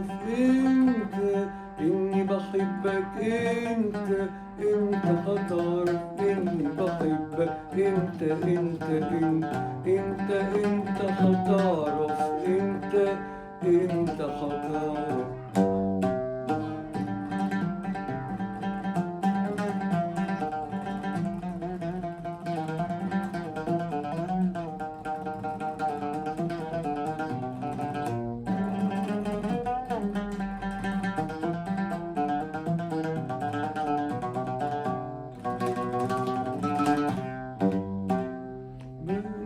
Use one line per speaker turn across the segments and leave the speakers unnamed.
هتعرف انت اني بحبك، انت هتعرف اني بحبك، انت هتعرف، انت هتعرف.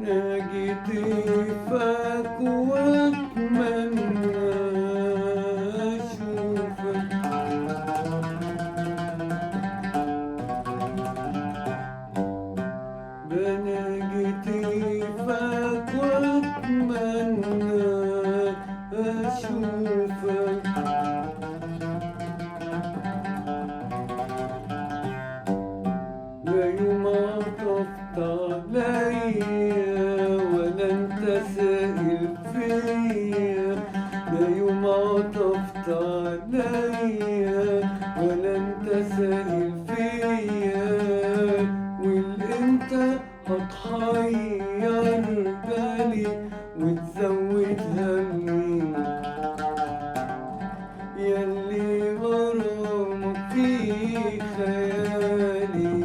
نجد فاك واتمنى اشوفك، بنجد فاك واتمنى اشوفك، لا يوم عطفت عليا ولا انت سائل فيا، لا يوم عطفت عليا ولا انت سائل فيا، والانت هتحير بالي وتزود همي، ياللي غرامك في خيالي،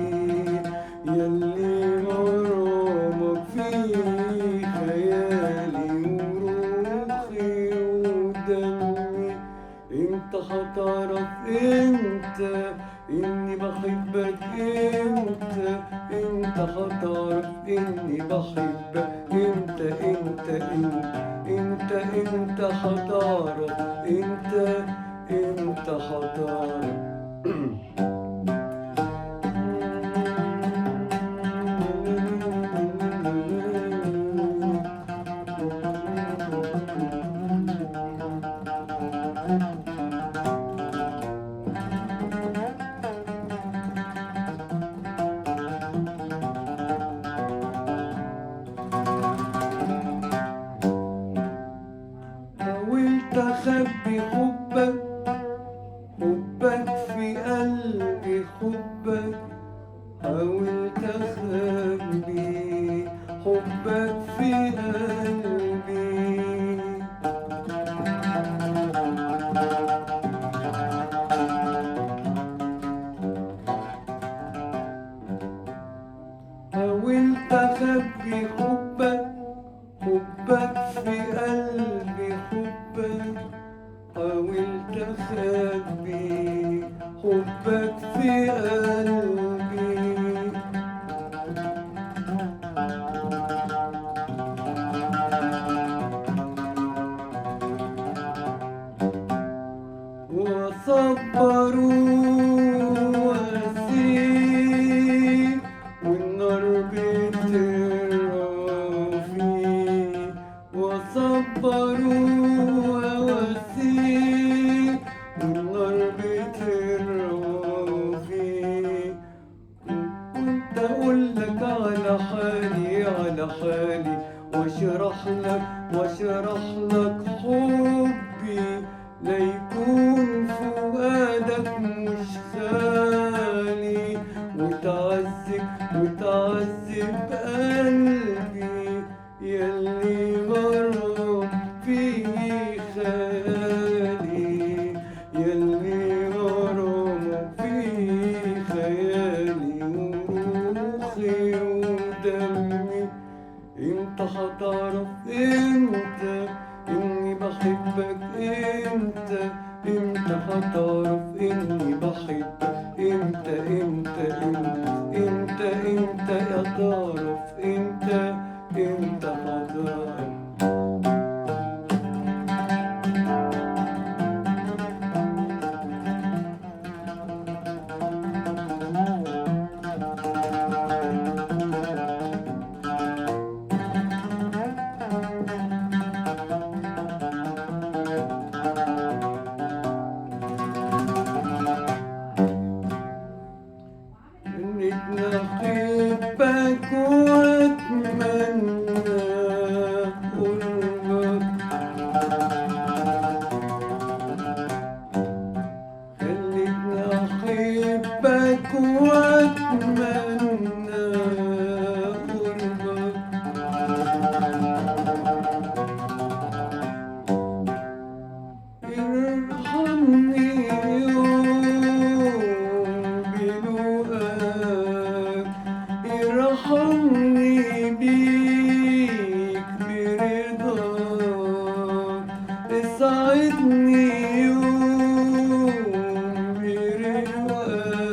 ياللي غرامك في خيالي وروحي ودمي، انت هتعرف انت اني بحبك، انت هتعرف اني بحبك، انت هتعرف، انت هتعرف. حاولت اخبي حبك في قلبي، حاولت اخبي حبك في قلبي، حاولت اخبي حبك في قلبي، حاولت اخبي حبك في قلبي، وصبروا واسيب والنار بترفي، وصبروا واسيب والنار بترفي، كنت اقولك على حالي واشرح لك حبي، لا يكون فؤادك مش خالي، وتعذب قلبي، ياللي غرام في خيالي، ياللي غرام في خيالي وروحي ودمي، انت هتعرف انت اني بحبك، انت هتعرف اني بحبك، انت هتعرف، انت هتعرف. نحبك واتمنى ارحمني يوم بلقاك، ارحمني بيك برضاك، اسعدني يوم برواك،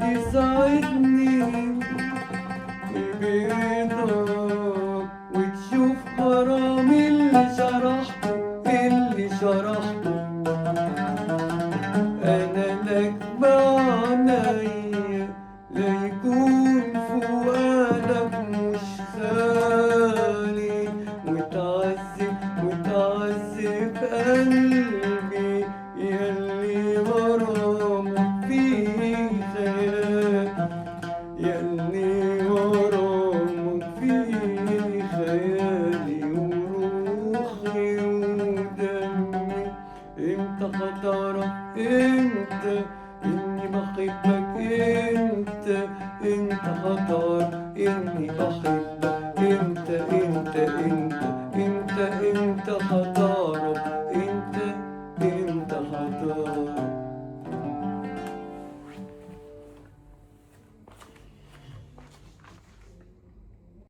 يسعدني برضاك، وتشوف غرامي اللي شرحته أنا لك بعناية، لا يكون فؤادك مش خالي، وتعذب قلبي ياللي غرامك فيه خيال، ياللي غرامك فيه خيالي وروحي ودمي. انت هتعرف امتى اني بحبك، انت هتعرف اني بحبك، انت هتعرف